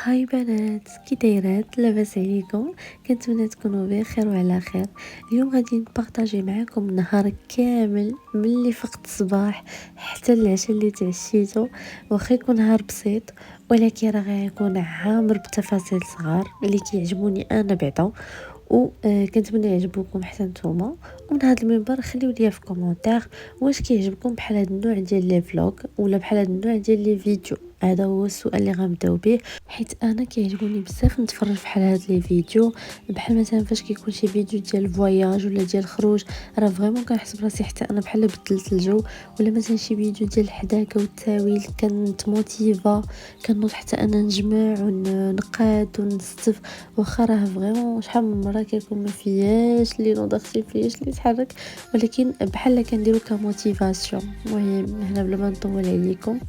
هاي بنات، كي دايرات؟ لاباس عليكم؟ كنتمنى تكونوا بخير وعلى خير. اليوم غادي نبارطاجي معكم نهار كامل من اللي فقت الصباح حتى العشاء اللي تعشيتو. واخا يكون نهار بسيط ولكن راه غيكون عامر بتفاصيل صغار اللي كيعجبوني انا بعدا، كنتمنى يعجبوكم حتى نتوما. ومن هذا المنبر خليو ليا في كومونتير واش كيعجبكم بحال هذا النوع ديال لي فلوغ ولا بحال هذا النوع ديال لي فيديو. هذا هو السؤال اللي غنبداو به، حيت انا كيعجبوني بزاف نتفرج بحال هاد لي فيديو. بحال مثلا فاش كيكون شي فيديو ديال الفواياج ولا ديال الخروج، راه فريمون كنحس براسي حتى انا بحال بدلت الجو. ولا مثلا شي فيديو ديال الحداقه والتاويل كنت موتيفا، كنوض حتى انا نجمع ونقاد ونستف. واخا راه فريمون شحال من مره كيكون ما فياش اللي نوض اختي فياش اللي يتحرك، ولكن بحال كنديرو كموتيفاسيون. المهم هنا بلا ما نطول عليكم،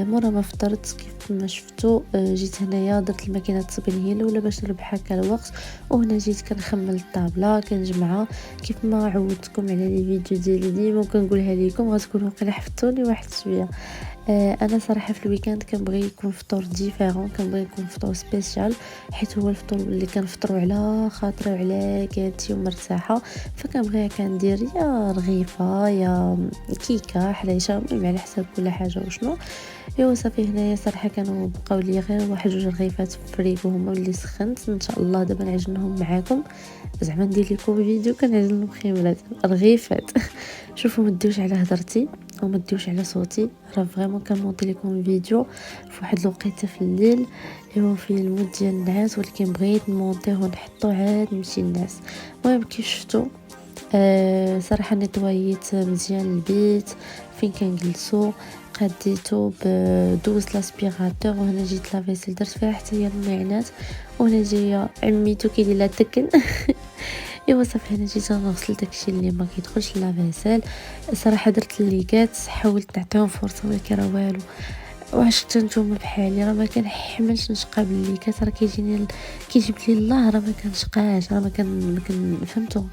مورا ما فطرت كيف ما شفتوا، جيت هنايا درت الماكينه التبنيل ولا باش نربح هكا الوقت. وهنا جيت كنخمل الطابله كنجمعها كيف ما عودتكم على لي فيديو ديالي ديما كنقولها لكم، غتكونوا قيلا حفتوني واحد شويه. انا صراحه في الويكاند كنبغي يكون فطور ديفيرون، كنبغي يكون فطور سبيسيال، حيت هو الفطور اللي كنفطروا على خاطري وعلى كيتي ومرتاحه. فكنبغي كندير يا رغيفه يا كيكه حليشه، المهم على حساب كل حاجه وشنو. ايوا صافي هنايا صراحه كانوا بقاو لي غير واحد جوج رغيفات في الفريكو هما اللي سخنت، ان شاء الله دابا نعجنهم معاكم، زعما ندير لكم فيديو كنعجن المخيمات رغيفات. شوفوا ما تديوش على هضرتي وما تديوش على صوتي، راه فريمون كنمونطي لكم فيديو في واحد الوقيته في الليل ايوا في المود ديال النعاس، ولكن بغيت نمونطيه ونحطو عاد نمشي الناس. المهم كيف شفتوا صراحه نيطويت مزيان البيت فين كنجلسو، قديتو بدوز لاسبيراتور. وهنا جيت لافيسيل درت فيها حتى هي المعينات، وهنا جايه عميتو كيدير لها تكن. ايوا صافي هنا جيت نغسل داكشي اللي ما كيدخلش لافيسيل. صراحه درت الليكات حاولت نعطيهم فرصه ولكن راه والو. واش نتوما بحالي راه ما كنحملش نشقى بالليكات، راه كيجيني كيجيب لي الله، راه ما كنشقاش، راه ما كان فهمتوا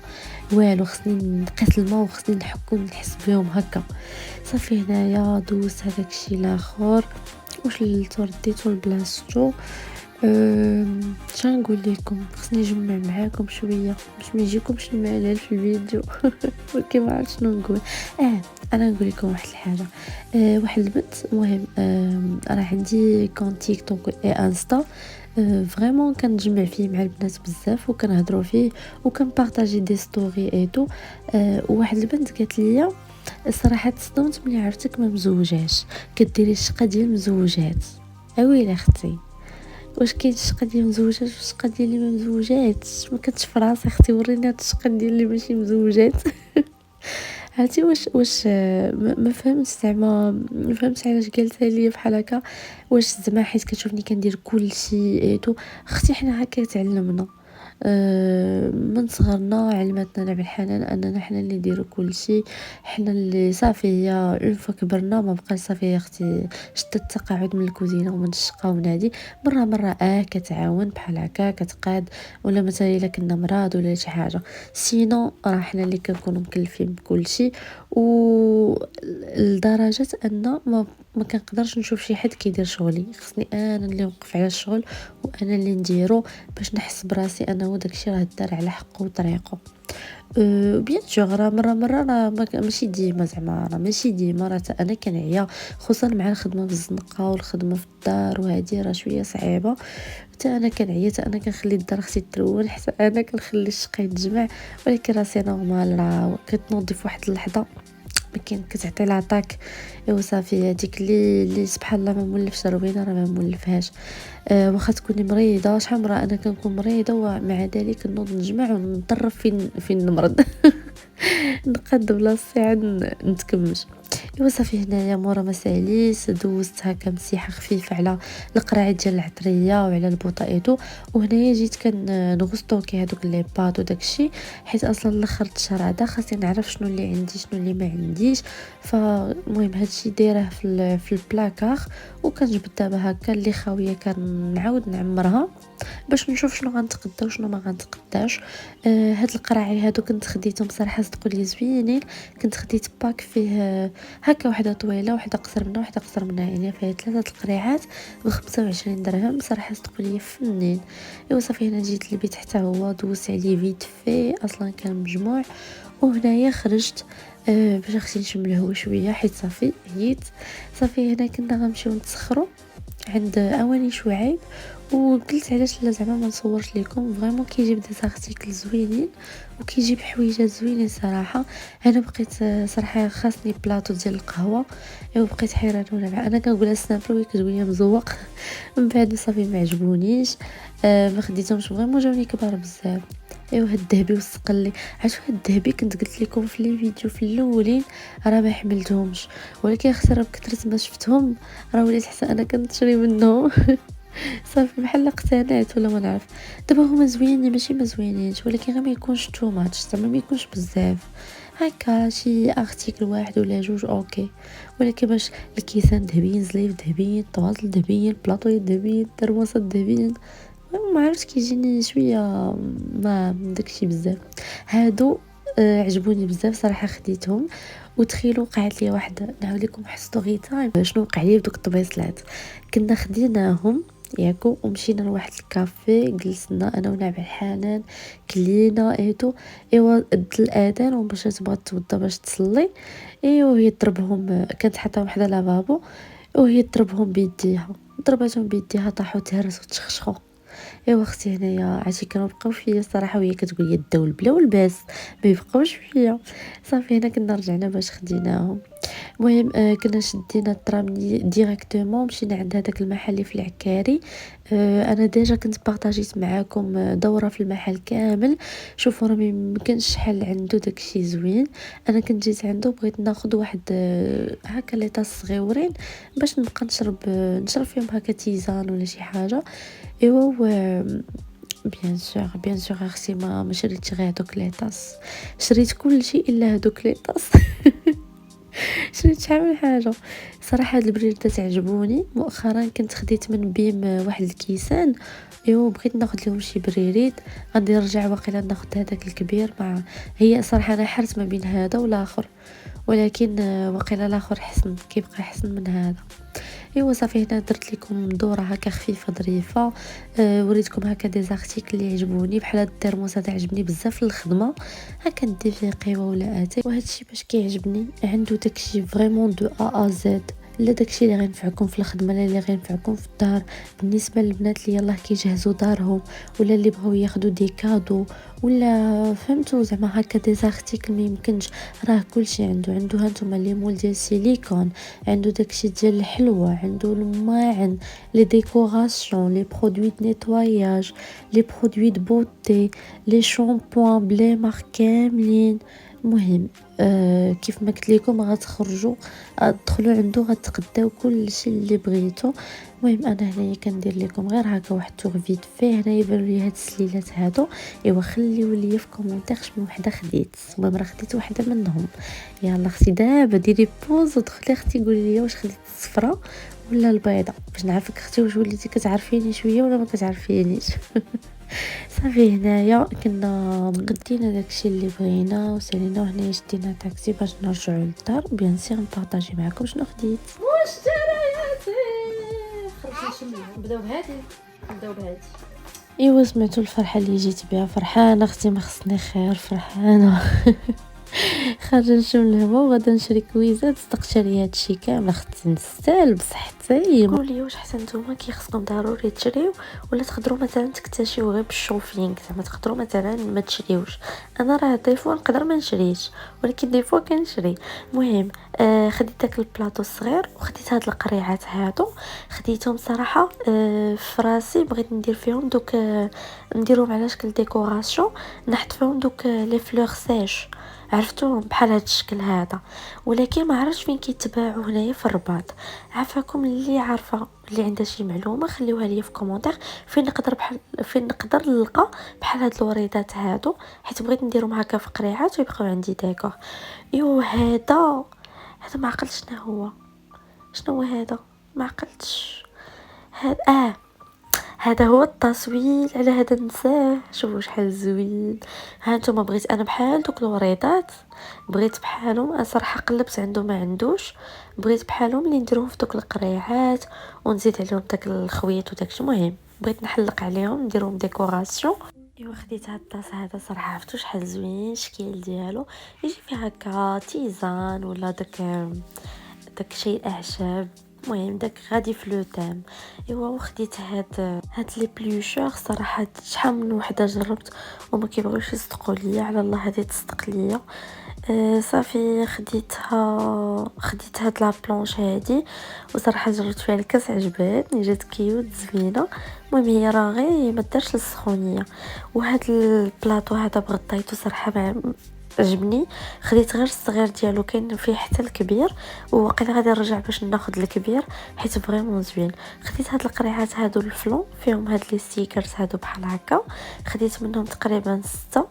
والو. خصني نقيس الماء وخصني نحك ونحس بهم هكا. صافي هنايا دوزت هذاك الشيء الاخر وشلتو رديتو لبلاصتو. شنو نقول لكم، خصني نجمع معاكم شويه باش ما يجيكمش الملل في الفيديو. ولكن ما عرفتش شنو نقول. انا نقول لكم واحد الحاجه. واحد البنت، المهم راه عندي كونت تيك توك اي انستا، فريمون كنجمع فيه مع البنات بزاف وكنهضروا فيه وكنبارطاجي دي ستوري اي تو. وواحد البنت قالت لي الصراحه تصدمت ملي عرفتك ما مزوجاش، كديري الشقه ديال مزوجات. اويلي اختي، واش كاين الشقه ديال مزوجات والشقه ديال اللي ما مزوجاتش؟ ما كنتش في راسي اختي، وريني هاد الشقه ديال اللي ماشي مزوجات. عرفتي واش ما فهمتش زعما، ما فهمتش علاش قالتها لي بحال هكا. واش زعما حيت كتشوفني كندير كل شيء ايتو؟ اختي حنا هكا تعلمنا من صغرنا، علمتنا نعم الحنان اننا حنا اللي نديرو كل شيء، حنا اللي صافي. هي اون فوا كبرنا ما بقاش صافي يا اختي شتت التقاعد من الكوزينه ومن الشقه ونادي مره كتعاون بحال هكا كتقاد، ولا مثلا الا كنا مراد ولا شي حاجه. سينو راه حنا اللي كنكونوا مكلفين بكل شيء، ولدرجه ان ما كنقدرش نشوف شي حد كيدير شغلي، خصني انا اللي نوقف على الشغل وانا اللي نديرو باش نحس براسي انه داكشي راه دار على حقه وطريقه. بيان سور راه مره راه ماشي ديما، زعما راه ماشي ديما، راه انا كنعيا خصوصا مع الخدمه في الزنقه والخدمه في الدار، وهذه راه شويه صعيبه. حتى انا كنعيا، حتى انا كنخلي الدار اختي ترول، حتى انا كنخلي الشقه يتجمع. ولكن راه سي نورمال، راه كتنوضي في واحد اللحظه ما كاين كتعطي لاطاك. ايوا صافي هذيك اللي سبحان الله ما مولفش روينه راه ما مولفهاش. واخا تكوني مريضه، شحال مره انا كنكون مريضه ومع ذلك نوض نجمع ونطرف فين نمرض. نقد بلاصتي عاد نتكمش. ايوا صافي هنايا مورا ما ساليت دوزت هكا مسيحه خفيفه على القراعي ديال العطريه وعلى البوطايتو. وهنايا جيت كنغسطوكي هذوك لي بات وداكشي، حيت اصلا لاخر الشهر هذا خاصني نعرف شنو اللي عندي شنو اللي ما عنديش. فالمهم هادشي دايره في البلاكار، وكنجبد دابا هكا اللي خاويه كنعاود نعمرها. باش نشوف شنو غنتقدا وشنو ما غنتقداش. هاد القراعي هادو كنت خديتهم صراحه صدقوا لي زوينين. كنت خديت باك فيه هكا وحده طويله وحده قصر منها وحده قصر منها، يعني فيها 3 القريعات ب25 درهم. صراحه صدقوا لي فنين. ايوا صافي هنا جيت للبيت حتى هو دوزت عليه فيت في اصلا كان مجموع. وهنايا خرجت باش اختي نشم الهوا شويه حيت صافي عييت. صافي هنا كنا غنمشيو نتسخروا عند اواني شعيب. وقلت علاش لا زعما ما نصورش لكم، فريمون كيجيب دي زارتيكل زوينين وكيجيب حويجات زوينين صراحه. انا بقيت صراحه خاصني بلاطو ديال القهوه، وبقيت حيرانه مع انا كنقولها سامبل وهي كتقول لي مزوق. من بعد صافي ما عجبونيش. ما خديتهمش فريمون جاوني كبار بزاف. ايوا هاد الذهبي والصقلي، عرفتوا هاد الذهبي كنت قلت لكم في لي فيديو في الاولين راه ما حملتهمش، ولكن اختي راه بكثرة ما شفتهم راه وليت حتى انا كنشري منهم. صافي بحال اقتنعت ولا ما نعرف. دابا هما زوينين ماشي ما زوينينش، ولكن غير ما يكونش تو ماتش زعما ما يكونش بزاف، هكا شي ارتيكل واحد ولا جوج اوكي. ولكن باش الكيسان ذهبيين، زليف ذهبيين، طواطل ذهبيين، بلاطويات ذهبيين، ترموسات ذهبيين، ما عرفتش كيجيني شويه ما داكشي بزاف. هادو عجبوني بزاف صراحه خديتهم. وتخيلوا وقعت لي واحد نعاود لكم حسيتو تايم شنو وقع لي بدوك الطبيصلات. كنا خديناهم ياكو ومشينا لواحد الكافي، جلسنا انا ونابع الحنان كلينا ايتو. ايوا اد الاذان وباش تبغى توضى باش تصلي. ايوا هي ضربهم كانت حاطه وحده لافابو وهي ضربهم بيديها، ضربتهم بيديها طاحوا تهرسوا تشخشخوا. ايوا اختي هنايا عرفتي كانوا بقاو فيا الصراحه وهي كتقول لي الدول بلا والباس ما يبقاوش فيا. صافي هنا كنا رجعنا باش خديناهم. المهم كنا شدينا الترام ديريكتومون مشينا عند هذاك المحل اللي في العكاري. انا ديجا كنت بارطاجيت معاكم دوره في المحل كامل. شوفوا راه ميمكنش شحال عنده داكشي زوين. انا كنت جيت عنده بغيت ناخذ واحد هكا لي طاس صغيورين باش نبقى نشرب فيهم هكا تيزان ولا شي حاجه. ايوا بيان سور اختي ما شريتش غير هذوك لي طاس، شريت كل شيء الا هذوك لي طاس. شريت شحال من حاجه صراحه. هاد البريدات عجبوني. مؤخرا كنت خديت من بيم واحد الكيسان، ايوا بغيت ناخذ لهم شي بريريد. غادي نرجع واقيلا ناخذ هذاك الكبير مع هي صراحه انا حرت ما بين هذا والاخر، ولكن واقيلا الاخر حسن كيبقى حسن من هذا. ايوا صافي هنا درت لكم دوره هكا خفيفه ظريفه. وريتكم هكا دي زارتيكل اللي عجبوني بحال هاد الترموس هذا عجبني بزاف في الخدمه، هكا ندير فيه قهوه ولا اتاي. وهذا الشيء باش كيعجبني عنده داكشي فريمون دو ا زد، لا داكشي اللي غينفعكم في الخدمه لا اللي غينفعكم في الدار. بالنسبه للبنات اللي يلاه كيجهزوا دارهم ولا اللي بغاو ياخذوا دي كادو ولا فهمتوا زعما هكا دي زارتيكل ما يمكنش، راه كلشي عنده هانتوما لي مول ديال السيليكون، عنده داكشي ديال الحلوه، عنده الماعن، لي ديكوراسيون، لي برودوي دو نيتواياج، لي برودوي دو بوتي، لي شامبوان بلي مارك كاملين. المهم كيف ما قلت لكم غتخرجوا تدخلوا عنده غتقداو كل شيء اللي بغيتو. المهم انا هنايا كندير لكم غير هكا واحد تور فيت فيه. هنايا يبانوا لي هاد السليلات هادو، ايوا خليوا لي في كومونتير شنو وحده خديت. المهم راه خديت وحده منهم. يلا اختي دابا ديري بوز ودخلي اختي قولي لي واش خديت الصفراء ولا البيضه باش نعرفك اختي واش وليتي كتعرفيني شويه ولا ما كتعرفينيش. صافي هنايا كنا قدينا داكشي اللي بغينا وسالينا وهنايا شدينا تاكسي باش نرجعوا للدار. بيان سير نبارطاجي معكم شنو خديت. خرجنا نبداو بهادي. ايوا سمعتوا الفرحه اللي جيت بها، فرحانه اختي ما خصني خير فرحانه. خارجه نشم الهوا وغادا نشري كويزات صدق شاري هادشي كامل اختي نستاهل بصحتي. قولوا لي واش حسن نتوما كيخصكم ضروري تشريو ولا تقدروا مثلا تكتشيو غير بالشوفينغ، زعما تقدروا مثلا ما تشريوش. انا راه ديفوا نقدر ما نشريش ولكن ديفوا كنشري. المهم خديت داك البلاطو الصغير وخديت هاد القريعات هادو خديتهم صراحه في راسي بغيت ندير فيهم دوك نديرهم على شكل ديكوراسيون، نحط فيهم دوك لي فلور سيش عرفتوهم بحال هاد الشكل هذا، ولكن ما عرفتش فين كيتباعوا هنايا في الرباط. عافاكم اللي عارفه اللي عندها شي معلومه خليوها لي في كومونتير فين نقدر نلقى بحال هاد الوريدات هادو، حيت بغيت نديرهم هكا في قريعات ويبقاو عندي ديكور. ايوا هذا ما عقلتش شنو هو هذا ما عقلتش. هذا هذا هو التصويل على هذا نساه. شوفوا شحال زوين. ها نتوما بغيت انا بحال دوك الوريضات، بغيت بحالهم صراحه قلبت عنده ما عندوش، بغيت بحالهم اللي نديرهم في دوك القريعات ونزيد عليهم داك الخويط وداكشي. المهم بغيت نحلق عليهم نديرهم ديكوراسيون. ايوا خديت هاد الطاس هذا صراحه عرفتو شحال زوين الشكل ديالو، يجي فيه هكا تيزان ولا داك شيء اعشاب. المهم داك غادي في لو تام. ايوا وخديت هاد لي بلوشور صراحه شحال من وحده جربت وما كيبغيوش يصدقوا ليا، على الله هذه تصدق ليا. صافي خديت هاد لا بلونش هادي وصراحه جربت فيها الكاس عجبتني، جات كيوت زوينه. المهم هي راه غير ما دارش للسخونيه. وهاد البلاطو هذا بغطيتو صراحه عجبني. خديت غير الصغير ديالو، كاين فيه حتى الكبير وواقيلا غادي نرجع باش ناخذ الكبير حيت فريمون زوين. خديت هاد القريعات هادو الفلون فيهم هاد لي ستيكرز هادو بحال هكا، خديت منهم تقريبا 6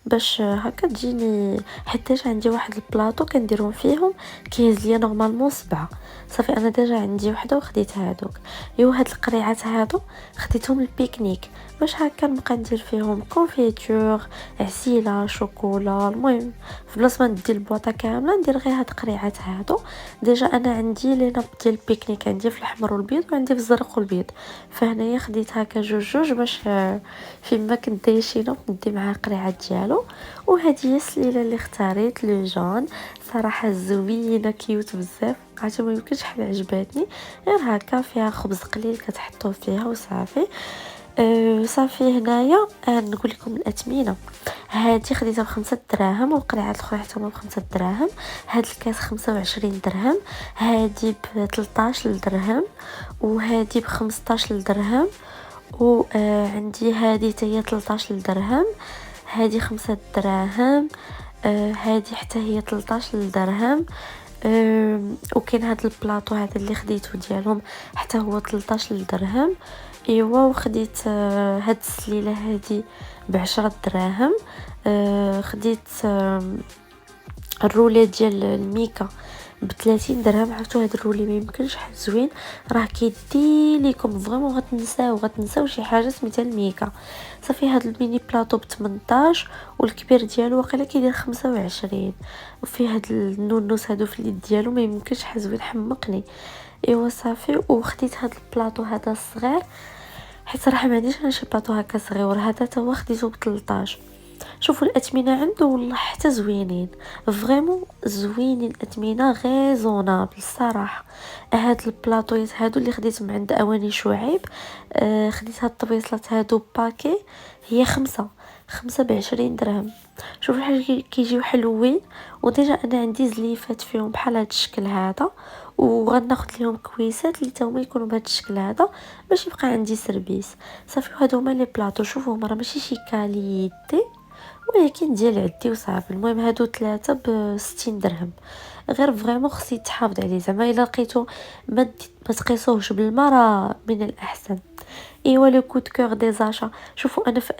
باش هكا تجيني، حيت ديجا عندي واحد البلاطو كنديرهم فيهم كيهز ليا نورمالمون 7. صافي انا ديجا عندي وحده وخديت هادوك. ايوا هاد القريعات هادو خديتهم البيكنيك باش هكا نبقى ندير فيهم كونفيتور، عسيله، شوكولا. المهم في بلاصه ما ندي البواطه كامله ندير غير هاد القريعات هادو. ديجا انا عندي لي ناب ديال البيكنيك، عندي في الاحمر والبيض وعندي في الزرق والبيض، فهنايا خديت هكا جوج باش فيما كنت دايشينه ندي معاه قريعات ديالو. وهذه هي السليله اللي اختاريت لو جون، صراحه زوينه كيوت بزاف، عرفتي ما يمكنش شحال عجباتني. غير هكا فيها خبز قليل كتحطوه فيها وصافي. صافي هنايا نقول لكم الاثمنه. هذه خديتها ب5 دراهم والقرعات الاخرى حتى هما ب5 دراهم. هاد الكاس 25 درهم، هذه ب13 درهم، وهذه ب15 درهم، وعندي هذه حتى هي 13 درهم، هذه 5 دراهم، هذه حتى هي 13 درهم. وكاين هذا البلاطو هذا اللي خديته ديالهم حتى هو 13 درهم. ايوا وخديت هاد السليله هذه ب10 دراهم. خديت الرولة ديال الميكا ب30 درهم. عرفتوا هاد الرولي ما يمكنش شحال زوين، راه كيدي ليكم فريمون غتنساو شي حاجه سميتها الميكا. صافي هاد الميني بلاطو ب18 والكبير ديالو واقيلا كيدير 25. وفيه هاد النونوس هادو في اليد ديالو ما يمكنش شحال زوين، حمقني. ايوا صافي وخديت هاد البلاطو هذا الصغير حيت صراحه ما عنديش انا شي بلاطو هكا صغير، هذا تا هو خديته ب13. شوفوا الاثمنه عنده والله حتى زوينين، فريمون زوينين الاثمنه غيزونابل الصراحه. هاد البلاطويات هادو اللي خديتهم عند اواني شعيب، خديت هاد الطبيصلات هادو باكي، هي 5 ب20 درهم. شوفوا الحاجه كيجيو حلوين. وديجا انا عندي زليفات فيهم بحال هاد الشكل هذا، وغناخد ليهم كويسات اللي تاهما يكونوا بهذا الشكل هذا باش يبقى عندي سيرفيس. صافي هادو هما لي بلاطو. شوفوا هما راه ماشي شي كاليتي ولكن ديال عدي وصافي. المهم هادو 3 ب60 درهم. غير فريمون خصي تحافظ عليه، زعما الا لقيتو ما تقيسوهش بالماء راه من الاحسن. ايوا لو كود كور دي زاشا. شوفوا انا في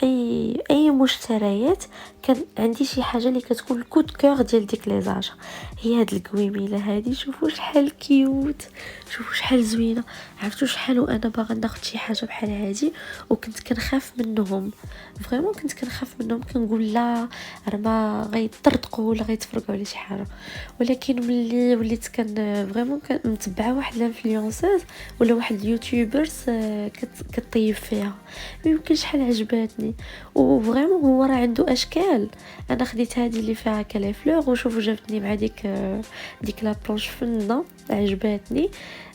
اي مشتريات كان عندي شي حاجه اللي كتكون الكود كور ديال ديك لي زاشا. هي هاد القويميله هادي، شوفوا شحال كيوت، شوفوا شحال زوينه. عرفتوا شحال وانا باغا ناخذ شي حاجه بحال هادي وكنت كنخاف منهم، فريمون كنت كنخاف منهم، كنقول لا راه ما غيطردقوا ولا غيتفرقوا على شي حاجه. ولكن ملي وليت فريمون متبعه واحد الانفلونسوز ولا واحد اليوتيوبرز كطيب فيها، ما يمكنش شحال عجباتني. وفريمون هو راه عنده اشكال. انا خديت هذه اللي فيها كلا فلور، وشوفوا جابتني مع ديك لا بلونش فنه عجباتني.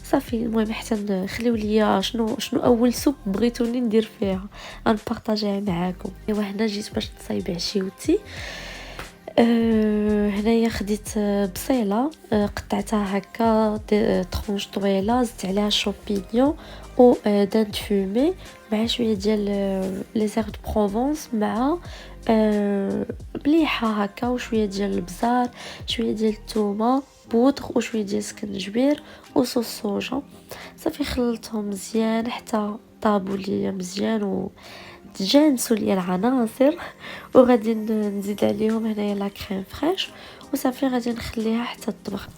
صافي المهم حتى نخليو ليا شنو اول سوب بغيتوني ندير فيها غنبارطاجيها معاكم. ايوا هنا جيت باش نصايب عشيوتي. هنايا خديت بصيله، قطعتها هكا طرونش طويله، زدت عليها شوبينيون و دان فومي مع شويه ديال لي زير دو بروفونس، مع مليحه هكا، وشويه ديال البزار، شويه ديال الثومه بودغ، وشويه ديال سكنجبير وصوص صوجا. صافي خلطهم مزيان حتى طابوا ليا مزيان وتجانسوا ليا العناصر. وغادي نزيد عليهم هنايا لا كريم فريش وصافي غادي نخليها حتى تطبخ.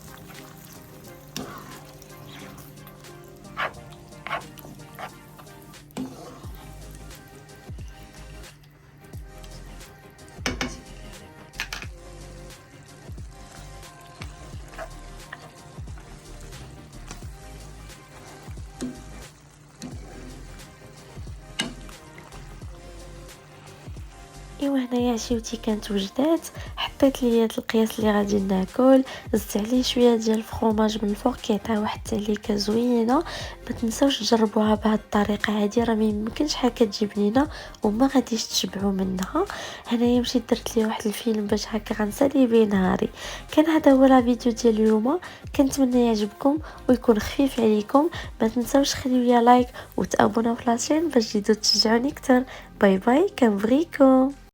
ايوا هنايا عشيوتي كانت وجدات، حطيت ليا القياس اللي غادي ناكل، زدت عليه شويه ديال الفرomاج من الفوق كيعطيها واحد التعليكه زوينه. ما تنساوش تجربوها بهذه الطريقه هذه، راه ما يمكنش هكا تجي بنينه وما غاديش تشبعوا منها. هنايا مشيت درت لي واحد الفيلم باش هكا غنسالي بيه نهاري. كان هذا هو لا فيديو ديال اليوم، كنتمنى يعجبكم ويكون خفيف عليكم. ما تنساوش خليو لي لايك وتابوناو في لاشين باش تزيدوا تشجعوني اكثر. باي باي، كنبغيكم.